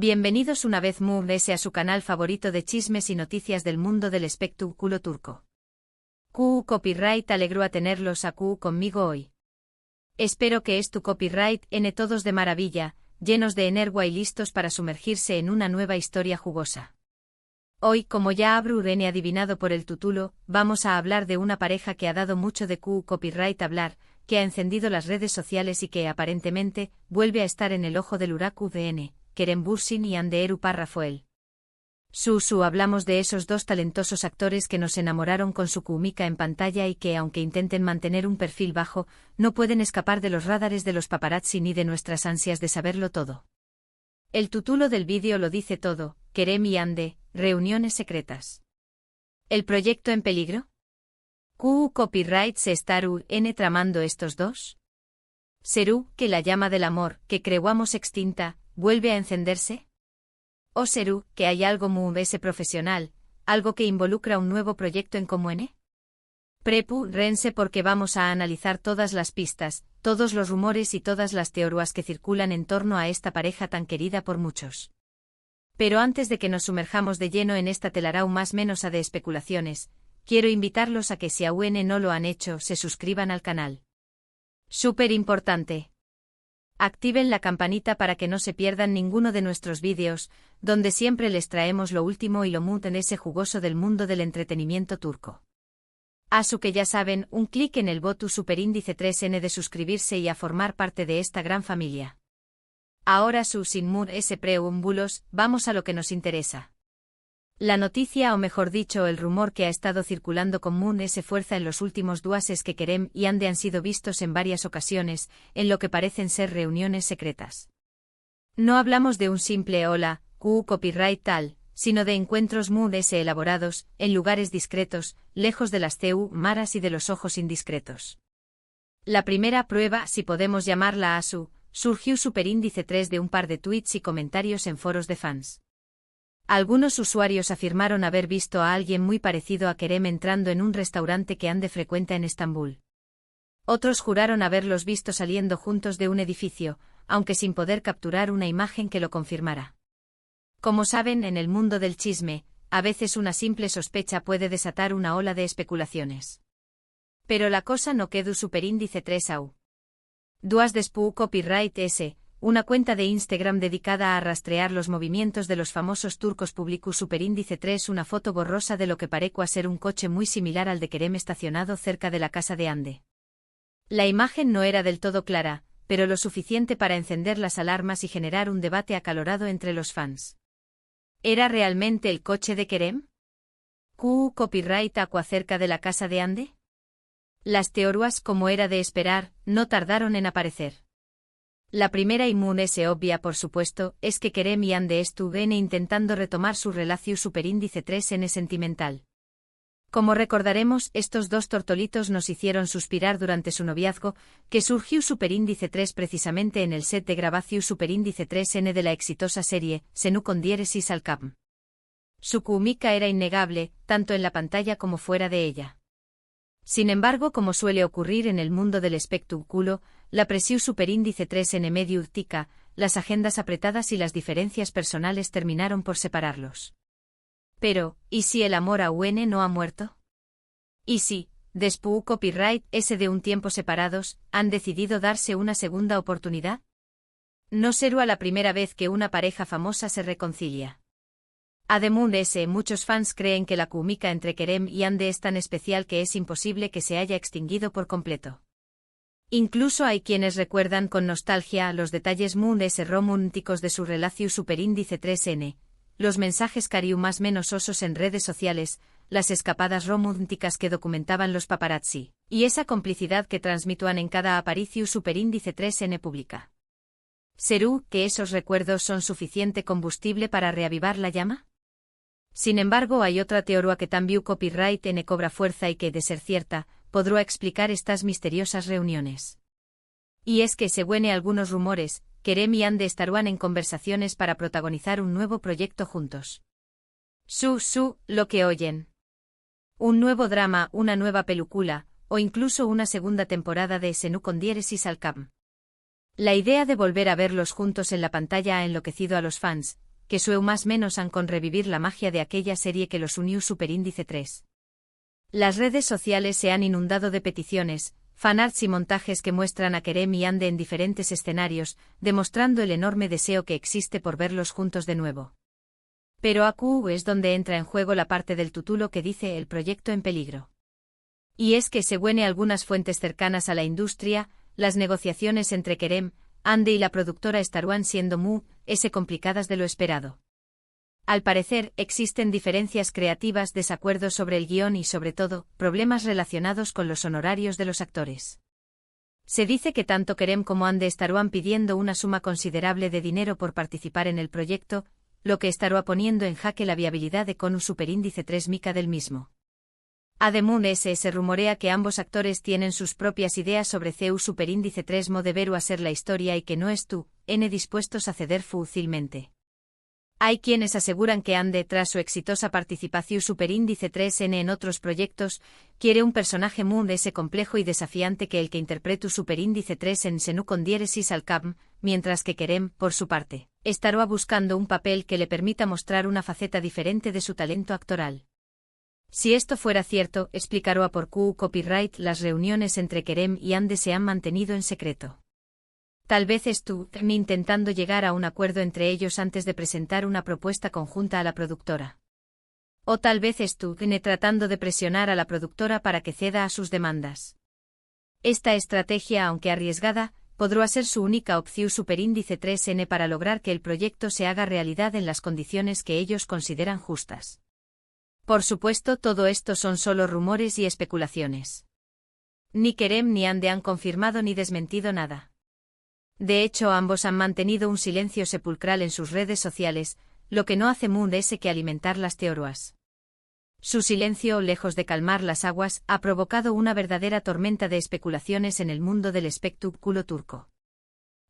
Bienvenidos una vez más a su canal favorito de chismes y noticias del mundo del espectáculo turco. Copyright alegro a tenerlos a conmigo hoy. Espero que tu copyright en todos de maravilla, llenos de energía y listos para sumergirse en una nueva historia jugosa. Hoy, como ya habrán adivinado por el título, vamos a hablar de una pareja que ha dado mucho de copyright hablar, que ha encendido las redes sociales y que aparentemente vuelve a estar en el ojo del huracán. Kerem Bürsin y Hande Erupar Rafael. Hablamos de esos dos talentosos actores que nos enamoraron con su química en pantalla y que, aunque intenten mantener un perfil bajo, no pueden escapar de los radares de los paparazzi ni de nuestras ansias de saberlo todo. El título del vídeo lo dice todo: Kerem y Hande, reuniones secretas. ¿El proyecto en peligro? ¿Copyright se estarán tramando estos dos? ¿Será que la llama del amor, que creíamos extinta, vuelve a encenderse? ¿O será que hay algo muy profesional, algo que involucra un nuevo proyecto en común? Prepárense porque vamos a analizar todas las pistas, todos los rumores y todas las teorías que circulan en torno a esta pareja tan querida por muchos. Pero antes de que nos sumerjamos de lleno en esta telaraña más menos de especulaciones, quiero invitarlos a que si aún no lo han hecho se suscriban al canal. Súper importante. Activen la campanita para que no se pierdan ninguno de nuestros vídeos, donde siempre les traemos lo último y lo más en ese jugoso del mundo del entretenimiento turco. Que ya saben, un clic en el botón superíndice 3N de suscribirse y a formar parte de esta gran familia. Ahora sin más preámbulos, vamos a lo que nos interesa. La noticia o mejor dicho el rumor que ha estado circulando con fuerza en los últimos días es que Kerem y Hande han sido vistos en varias ocasiones, en lo que parecen ser reuniones secretas. No hablamos de un simple hola, copyright tal, sino de encuentros muy elaborados, en lugares discretos, lejos de las maras y de los ojos indiscretos. La primera prueba, si podemos llamarla surgió superíndice 3 de un par de tweets y comentarios en foros de fans. Algunos usuarios afirmaron haber visto a alguien muy parecido a Kerem entrando en un restaurante que Hande frecuenta en Estambul. Otros juraron haberlos visto saliendo juntos de un edificio, aunque sin poder capturar una imagen que lo confirmara. Como saben, en el mundo del chisme, a veces una simple sospecha puede desatar una ola de especulaciones. Pero la cosa no quedó superíndice 3 au. Duas después copyright una cuenta de Instagram dedicada a rastrear los movimientos de los famosos turcos publicó superíndice 3 una foto borrosa de lo que parecía ser un coche muy similar al de Kerem estacionado cerca de la casa de Hande. La imagen no era del todo clara, pero lo suficiente para encender las alarmas y generar un debate acalorado entre los fans. ¿Era realmente el coche de Kerem? ¿Copyright cerca de la casa de Hande? Las teorías, como era de esperar, no tardaron en aparecer. La primera y muy obvia por supuesto, es que Kerem y Hande estuvieron intentando retomar su relación superíndice 3N sentimental. Como recordaremos, estos dos tortolitos nos hicieron suspirar durante su noviazgo, que surgió superíndice 3 precisamente en el set de grabación superíndice 3N de la exitosa serie, Senu con diéresis al Capm. Su química era innegable, tanto en la pantalla como fuera de ella. Sin embargo, como suele ocurrir en el mundo del espectáculo, la presión superíndice 3N medio tica, las agendas apretadas y las diferencias personales terminaron por separarlos. Pero, ¿y si el amor aún no ha muerto? ¿Y si, después copyright de un tiempo separados, han decidido darse una segunda oportunidad? No será la primera vez que una pareja famosa se reconcilia. Además muchos fans creen que la química entre Kerem y Hande es tan especial que es imposible que se haya extinguido por completo. Incluso hay quienes recuerdan con nostalgia los detalles muy románticos de su relación superíndice 3N, los mensajes cariu más menos osos en redes sociales, las escapadas románticas que documentaban los paparazzi, y esa complicidad que transmituan en cada aparición superíndice 3N pública. ¿Será que esos recuerdos son suficiente combustible para reavivar la llama? Sin embargo, hay otra teoría que también copyright cobra fuerza y que, de ser cierta, podrá explicar estas misteriosas reuniones. Y es que, según algunos rumores, Kerem y Hande estarán en conversaciones para protagonizar un nuevo proyecto juntos. Lo que oyen. Un nuevo drama, una nueva película, o incluso una segunda temporada de Senu con diéresis al Capm. La idea de volver a verlos juntos en la pantalla ha enloquecido a los fans, que Sue más menos han con revivir la magia de aquella serie que los unió Superíndice 3. Las redes sociales se han inundado de peticiones, fanarts y montajes que muestran a Kerem y Ande en diferentes escenarios, demostrando el enorme deseo que existe por verlos juntos de nuevo. Pero aquí es donde entra en juego la parte del título que dice el proyecto en peligro. Y es que según algunas fuentes cercanas a la industria, las negociaciones entre Kerem, Ande y la productora estarán siendo muy complicadas de lo esperado. Al parecer, existen diferencias creativas, desacuerdos sobre el guión y, sobre todo, problemas relacionados con los honorarios de los actores. Se dice que tanto Kerem como Ande estarán pidiendo una suma considerable de dinero por participar en el proyecto, lo que estará poniendo en jaque la viabilidad de Konu Superíndice 3 mica del mismo. Además, se rumorea que ambos actores tienen sus propias ideas sobre CU Superíndice 3 deberu a ser la historia y que no están dispuestos a ceder fácilmente. Hay quienes aseguran que Ande, tras su exitosa participación Superíndice 3 en otros proyectos, quiere un personaje muy complejo y desafiante que el que interprete Superíndice 3 en Senu con diéresis al Capm, mientras que Kerem, por su parte, estará buscando un papel que le permita mostrar una faceta diferente de su talento actoral. Si esto fuera cierto, explicará por Q Copyright, las reuniones entre Kerem y Ande se han mantenido en secreto. Tal vez estén intentando llegar a un acuerdo entre ellos antes de presentar una propuesta conjunta a la productora. O tal vez estén tratando de presionar a la productora para que ceda a sus demandas. Esta estrategia, aunque arriesgada, podrá ser su única opción Superíndice 3N para lograr que el proyecto se haga realidad en las condiciones que ellos consideran justas. Por supuesto, todo esto son solo rumores y especulaciones. Ni Kerem ni Ande han confirmado ni desmentido nada. De hecho, ambos han mantenido un silencio sepulcral en sus redes sociales, lo que no hace más que alimentar las teorías. Su silencio, lejos de calmar las aguas, ha provocado una verdadera tormenta de especulaciones en el mundo del espectáculo turco.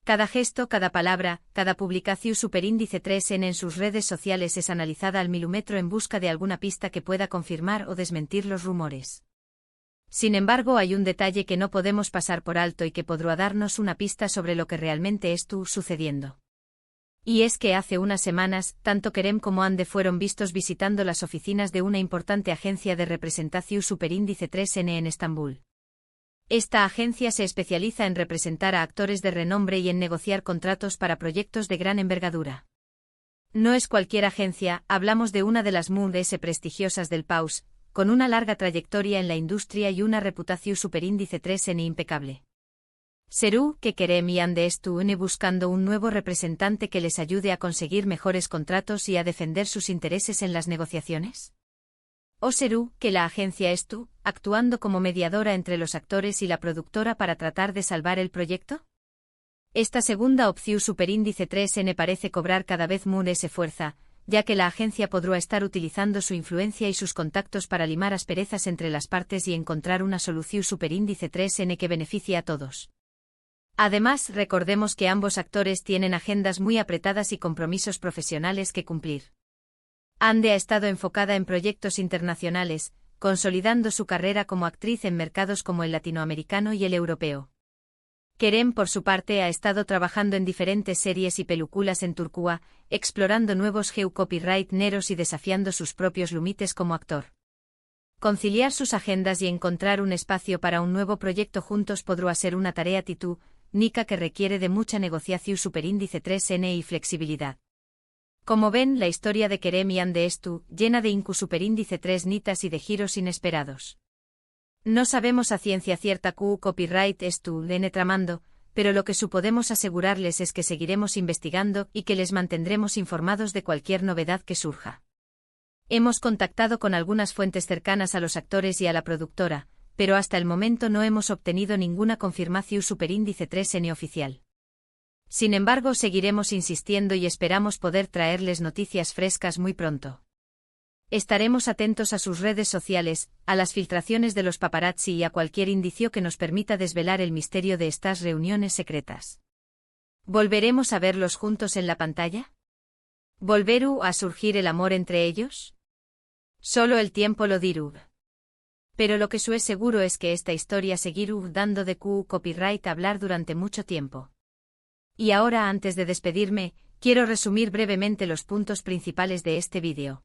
Cada gesto, cada palabra, cada publicación Superíndice 3N en sus redes sociales es analizada al milímetro en busca de alguna pista que pueda confirmar o desmentir los rumores. Sin embargo, hay un detalle que no podemos pasar por alto y que podrá darnos una pista sobre lo que realmente está sucediendo. Y es que hace unas semanas, tanto Kerem como Ande fueron vistos visitando las oficinas de una importante agencia de representación Superíndice 3N en Estambul. Esta agencia se especializa en representar a actores de renombre y en negociar contratos para proyectos de gran envergadura. No es cualquier agencia, hablamos de una de las más prestigiosas del país, con una larga trayectoria en la industria y una reputación Superíndice 3N impecable. ¿Será que Kerem y Ande están buscando un nuevo representante que les ayude a conseguir mejores contratos y a defender sus intereses en las negociaciones? ¿O será que la agencia está actuando como mediadora entre los actores y la productora para tratar de salvar el proyecto? Esta segunda opción Superíndice 3N parece cobrar cada vez más fuerza, ya que la agencia podrá estar utilizando su influencia y sus contactos para limar asperezas entre las partes y encontrar una solución Superíndice 3N que beneficie a todos. Además, recordemos que ambos actores tienen agendas muy apretadas y compromisos profesionales que cumplir. Ande ha estado enfocada en proyectos internacionales, consolidando su carrera como actriz en mercados como el latinoamericano y el europeo. Kerem, por su parte, ha estado trabajando en diferentes series y películas en Turquía, explorando nuevos copyright neros y desafiando sus propios límites como actor. Conciliar sus agendas y encontrar un espacio para un nuevo proyecto juntos podrá ser una tarea titánica que requiere de mucha negociación Superíndice 3N y flexibilidad. Como ven, la historia de Kerem y Ande llena de Superíndice 3 nitas y de giros inesperados. No sabemos a ciencia cierta copyright estén tramando, pero lo que podemos asegurarles es que seguiremos investigando y que les mantendremos informados de cualquier novedad que surja. Hemos contactado con algunas fuentes cercanas a los actores y a la productora, pero hasta el momento no hemos obtenido ninguna confirmación Superíndice 3N oficial. Sin embargo, seguiremos insistiendo y esperamos poder traerles noticias frescas muy pronto. Estaremos atentos a sus redes sociales, a las filtraciones de los paparazzi y a cualquier indicio que nos permita desvelar el misterio de estas reuniones secretas. ¿Volveremos a verlos juntos en la pantalla? ¿Volverá a surgir el amor entre ellos? Solo el tiempo lo dirá. Pero lo que es seguro es que esta historia seguirá dando de copyright hablar durante mucho tiempo. Y ahora, antes de despedirme, Quiero resumir brevemente los puntos principales de este vídeo.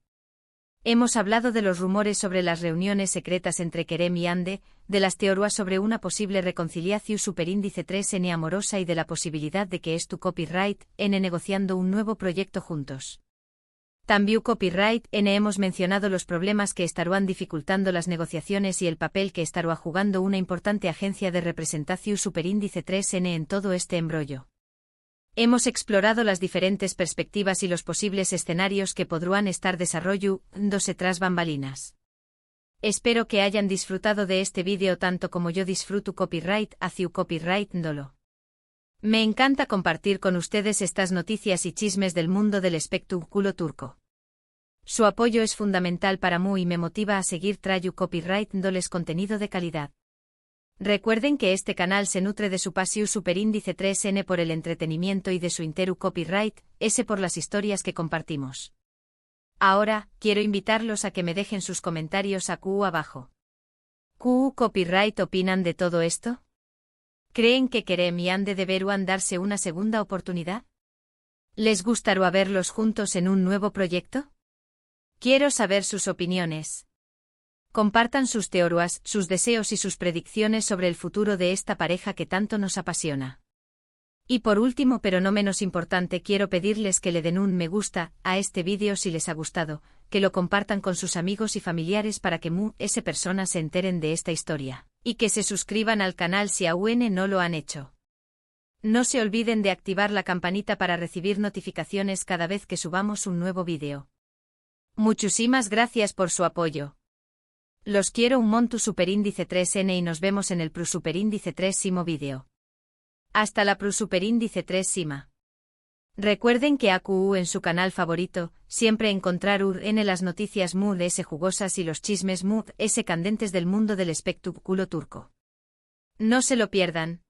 Hemos hablado de los rumores sobre las reuniones secretas entre Kerem y Hande, de las teorías sobre una posible reconciliación superíndice 3N amorosa y de la posibilidad de que estu Copyright N negociando un nuevo proyecto juntos. También Copyright N hemos mencionado los problemas que estarán dificultando las negociaciones y el papel que estará jugando una importante agencia de representación superíndice 3N en todo este embrollo. Hemos explorado las diferentes perspectivas y los posibles escenarios que podrán estar desarrollándose tras bambalinas. Espero que hayan disfrutado de este vídeo tanto como yo disfruto Copyright hacia Copyright Ndolo. Me encanta compartir con ustedes estas noticias y chismes del mundo del espectáculo turco. Su apoyo es fundamental para mí y me motiva a seguir trayendo Copyright Ndoles contenido de calidad. Recuerden que este canal se nutre de su pasión superíndice 3N por el entretenimiento y de su interu copyright S por las historias que compartimos. Ahora, quiero invitarlos a que me dejen sus comentarios abajo. ¿Qué copyright opinan de todo esto? ¿Creen que Kerem y Hande deberán darse una segunda oportunidad? ¿Les gustaría verlos juntos en un nuevo proyecto? Quiero saber sus opiniones. Compartan sus teorías, sus deseos y sus predicciones sobre el futuro de esta pareja que tanto nos apasiona. Y por último pero no menos importante quiero pedirles que le den un me gusta a este vídeo si les ha gustado, que lo compartan con sus amigos y familiares para que muchas personas se enteren de esta historia, y que se suscriban al canal si aún no lo han hecho. No se olviden de activar la campanita para recibir notificaciones cada vez que subamos un nuevo vídeo. Muchísimas gracias por su apoyo. Los quiero un monto superíndice 3N y nos vemos en el superíndice 3 vídeo. Hasta la superíndice 3. Recuerden que AQU en su canal favorito, siempre encontrar en las noticias jugosas y los chismes candentes del mundo del espectáculo turco. No se lo pierdan.